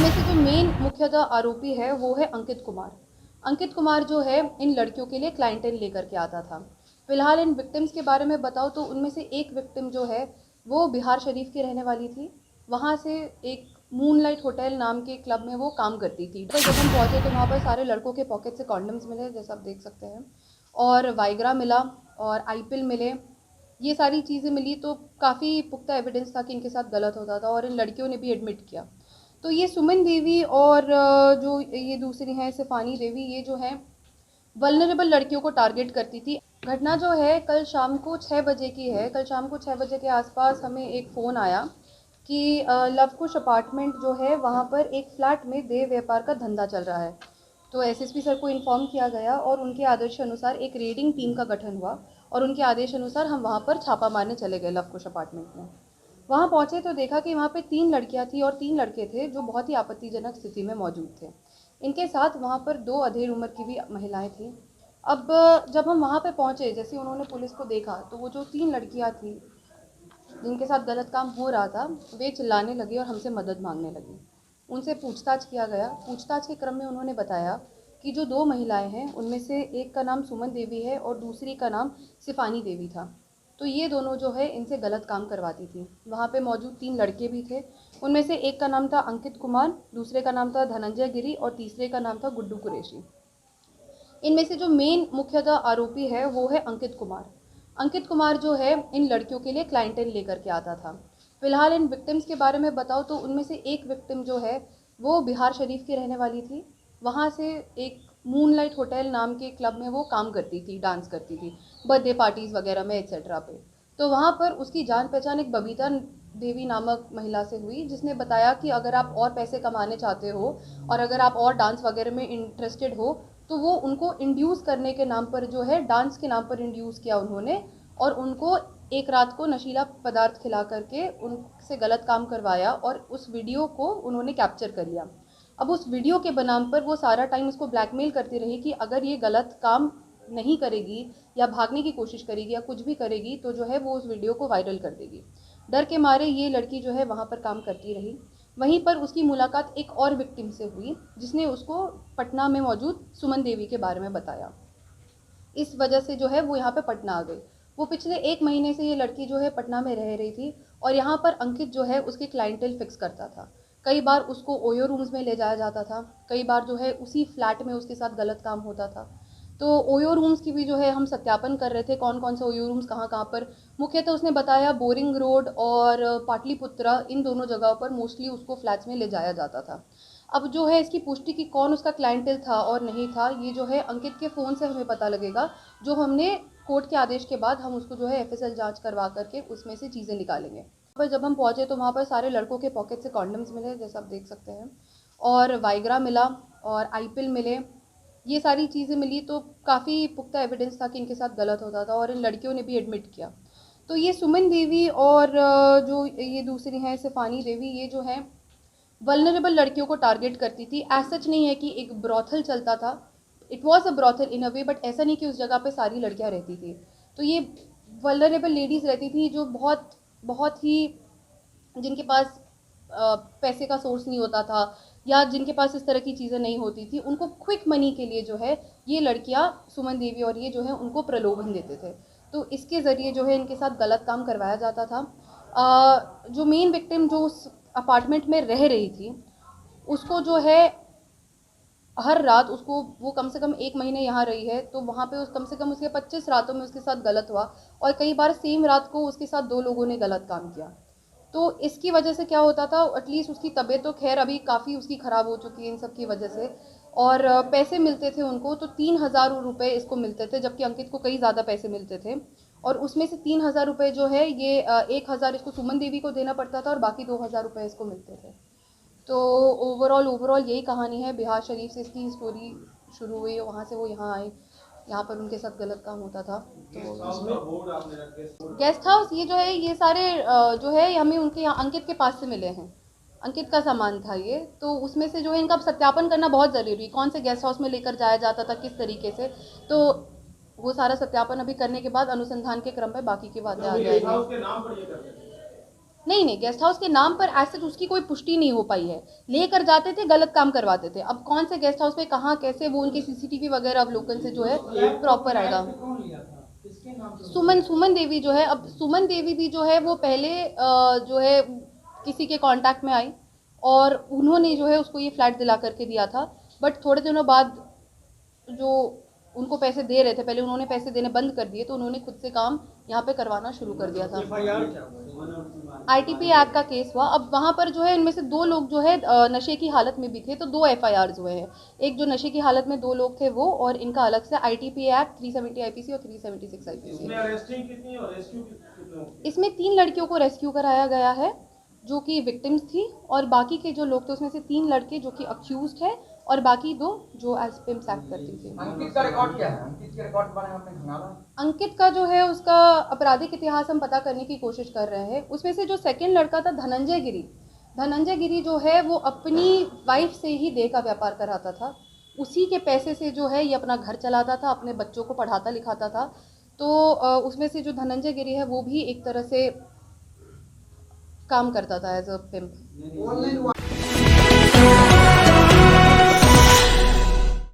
इनमें से जो मेन मुख्यतः आरोपी है वो है अंकित कुमार। अंकित कुमार जो है इन लड़कियों के लिए क्लाइंटेल लेकर के आता था। फिलहाल इन विक्टिम्स के बारे में बताओ तो उनमें से एक विक्टिम जो है वो बिहार शरीफ की रहने वाली थी। वहाँ से एक मूनलाइट होटल नाम के क्लब में वो काम करती थी। तो जब हम पहुँचे तो वहाँ पर सारे लड़कों के पॉकेट से कॉन्डम्स मिले, जैसा आप देख सकते हैं, और वाइग्रा मिला और आईपिल मिले। ये सारी चीज़ें मिली तो काफ़ी पुख्ता एविडेंस था कि इनके साथ गलत होता था और इन लड़कियों ने भी एडमिट किया। तो ये सुमन देवी और जो ये दूसरी हैं सिफानी देवी, ये जो हैं वल्नरेबल लड़कियों को टारगेट करती थी। घटना जो है कल शाम को 6 बजे की है। कल शाम को 6 बजे के आसपास हमें एक फ़ोन आया कि लवकुश अपार्टमेंट जो है वहाँ पर एक फ्लैट में देह व्यापार का धंधा चल रहा है। तो एसएसपी सर को इन्फॉर्म किया गया और उनके आदेश अनुसार एक रेडिंग टीम का गठन हुआ और उनके आदेश अनुसार हम वहाँ पर छापा मारने चले गए लवकुश अपार्टमेंट में। वहाँ पहुँचे तो देखा कि वहाँ पे 3 लड़कियाँ थी और 3 लड़के थे जो बहुत ही आपत्तिजनक स्थिति में मौजूद थे। इनके साथ वहाँ पर 2 अधेड़ उम्र की भी महिलाएं थीं। अब जब हम वहाँ पे पहुँचे, जैसे उन्होंने पुलिस को देखा तो वो जो 3 लड़कियाँ थी जिनके साथ गलत काम हो रहा था, वे चिल्लाने लगी और हमसे मदद मांगने लगी। उनसे पूछताछ किया गया। पूछताछ के क्रम में उन्होंने बताया कि जो 2 महिलाएं हैं उनमें से एक का नाम सुमन देवी है और दूसरी का नाम सिफानी देवी था। तो ये दोनों जो है इनसे गलत काम करवाती थी। वहाँ पे मौजूद 3 लड़के भी थे। उनमें से एक का नाम था अंकित कुमार, दूसरे का नाम था धनंजय गिरी और तीसरे का नाम था गुड्डू कुरैशी। इनमें से जो मेन मुख्यतः आरोपी है वो है अंकित कुमार। अंकित कुमार जो है इन लड़कियों के लिए क्लाइंटेल लेकर के आता था। फिलहाल इन विक्टिम्स के बारे में बताओ तो उनमें से एक विक्टिम जो है वो बिहार शरीफ की रहने वाली थी। वहाँ से एक मूनलाइट होटल नाम के क्लब में वो काम करती थी, डांस करती थी, बर्थडे पार्टीज़ वगैरह में एक्सेट्रा पे। तो वहाँ पर उसकी जान पहचान एक बबीता देवी नामक महिला से हुई, जिसने बताया कि अगर आप और पैसे कमाने चाहते हो और अगर आप और डांस वगैरह में इंटरेस्टेड हो तो वो उनको इंड्यूस करने के नाम पर जो है डांस के नाम पर इंड्यूस किया उन्होंने और उनको एक रात को नशीला पदार्थ खिला करके उनसे गलत काम करवाया और उस वीडियो को उन्होंने कैप्चर कर लिया। अब उस वीडियो के बनाम पर वो सारा टाइम उसको ब्लैकमेल करती रही कि अगर ये गलत काम नहीं करेगी या भागने की कोशिश करेगी या कुछ भी करेगी तो जो है वो उस वीडियो को वायरल कर देगी। डर के मारे ये लड़की जो है वहाँ पर काम करती रही। वहीं पर उसकी मुलाकात एक और विक्टिम से हुई जिसने उसको पटना में मौजूद सुमन देवी के बारे में बताया। इस वजह से जो है वो यहाँ पे पटना आ गई। वो पिछले 1 महीने से ये लड़की जो है पटना में रह रही थी और यहाँ पर अंकित जो है उसकी क्लाइंटेल फिक्स करता था। कई बार उसको ओयो रूम्स में ले जाया जाता था, कई बार जो है उसी फ्लैट में उसके साथ गलत काम होता था। तो ओयो रूम्स की भी जो है हम सत्यापन कर रहे थे, कौन कौन से ओयो रूम्स कहाँ कहाँ पर। मुख्यतः उसने बताया बोरिंग रोड और पाटलिपुत्रा, इन दोनों जगहों पर मोस्टली उसको फ्लैट्स में ले जाया जाता था। अब जो है इसकी पुष्टि की कौन उसका क्लाइंटेल था और नहीं था, ये जो है अंकित के फ़ोन से हमें पता लगेगा, जो हमने कोर्ट के आदेश के बाद हम उसको जो है एफएसएल जांच करवा करके उसमें से चीज़ें निकालेंगे। पर जब हम पहुँचे तो वहाँ पर सारे लड़कों के पॉकेट से कॉन्डम्स मिले, जैसा आप देख सकते हैं, और वाइग्रा मिला और आईपिल मिले। ये सारी चीज़ें मिली तो काफ़ी पुख्ता एविडेंस था कि इनके साथ गलत होता था और इन लड़कियों ने भी एडमिट किया। तो ये सुमन देवी और जो ये दूसरी हैं सिफानी देवी, ये जो हैं वल्नरेबल लड़कियों को टारगेट करती थी। एज सच नहीं है कि एक ब्रॉथल चलता था, it was a brothel in a way, but ऐसा नहीं कि उस जगह पे सारी लड़कियां रहती थी। तो ये वल्नरेबल लेडीज़ रहती थी जो बहुत बहुत ही, जिनके पास पैसे का सोर्स नहीं होता था या जिनके पास इस तरह की चीज़ें नहीं होती थी, उनको क्विक मनी के लिए जो है ये लड़कियां सुमन देवी और ये जो है उनको प्रलोभन देते थे। तो इसके ज़रिए जो है इनके साथ गलत काम करवाया जाता था। जो मेन विक्टिम जो उस अपार्टमेंट में रह रही थी, उसको जो है हर रात उसको, वो कम से कम 1 महीने यहाँ रही है तो वहाँ पे उस कम से कम उसके 25 रातों में उसके साथ गलत हुआ और कई बार सेम रात को उसके साथ 2 लोगों ने गलत काम किया। तो इसकी वजह से क्या होता था, एटलीस्ट उसकी तबीयत तो खैर अभी काफ़ी उसकी ख़राब हो चुकी है इन सब की वजह से, और पैसे मिलते थे उनको तो 3,000 रुपये इसको मिलते थे, जबकि अंकित को कई ज़्यादा पैसे मिलते थे। और उसमें से 3,000 रुपये जो है ये 1,000 इसको सुमन देवी को देना पड़ता था और बाकी 2,000 रुपये इसको मिलते थे। तो ओवरऑल यही कहानी है। बिहार शरीफ से इसकी स्टोरी शुरू हुई, वहाँ से वो यहाँ आए, यहाँ पर उनके साथ गलत काम होता था। तो इसमें गेस्ट हाउस ये जो है ये सारे जो है हमें उनके यहाँ अंकित के पास से मिले हैं। अंकित का सामान था ये, तो उसमें से जो है इनका सत्यापन करना बहुत ज़रूरी, कौन से गेस्ट हाउस में लेकर जाया जाता था किस तरीके से, तो वो सारा सत्यापन अभी करने के बाद अनुसंधान के क्रम में बाकी की बातें आ जाएगी। नहीं नहीं, गेस्ट हाउस के नाम पर एज सच उसकी कोई पुष्टि नहीं हो पाई है। लेकर जाते थे, गलत काम करवाते थे। अब कौन से गेस्ट हाउस पे कहाँ कैसे, वो उनकी सीसीटीवी वगैरह अवलोकन से जो है प्रॉपर आएगा। सुमन सुमन देवी जो है, अब सुमन देवी भी जो है वो पहले जो है किसी के कांटेक्ट में आई और उन्होंने जो है उसको ये फ्लैट दिला करके दिया था। बट थोड़े दिनों बाद जो उनको पैसे दे रहे थे, पहले उन्होंने पैसे देने बंद कर दिए, तो उन्होंने खुद से काम यहाँ पे करवाना शुरू कर दिया था। आईटीपी एक्ट का केस हुआ। अब वहाँ पर जो है इनमें से 2 लोग जो है नशे की हालत में भी थे, तो 2 एफआईआर्स हुए हैं। एक जो नशे की हालत में 2 लोग थे वो, और इनका अलग से आईटीपी एक्ट 370 आईपीसी और 376 आईपीसी। इसमें 3 लड़कियों को रेस्क्यू कराया गया है जो कि विक्टिम्स थी, और बाकी के जो लोग थे उसमें से 3 लड़के जो कि अक्यूज्ड है, और बाकी 2 जो एज पिम्स एक्ट करती थी। अंकित का रिकॉर्ड क्या है? अंकित के रिकॉर्ड के बारे में आपने सुना? अंकित का जो है उसका आपराधिक इतिहास हम पता करने की कोशिश कर रहे हैं। उसमें से जो सेकंड लड़का था धनंजय गिरी जो है वो अपनी वाइफ से ही देह का व्यापार कराता था। उसी के पैसे से जो है ये अपना घर चलाता था, अपने बच्चों को पढ़ाता लिखाता था। तो उसमें से जो धनंजय गिरी है वो भी एक तरह से काम करता था एज अ पिम्प।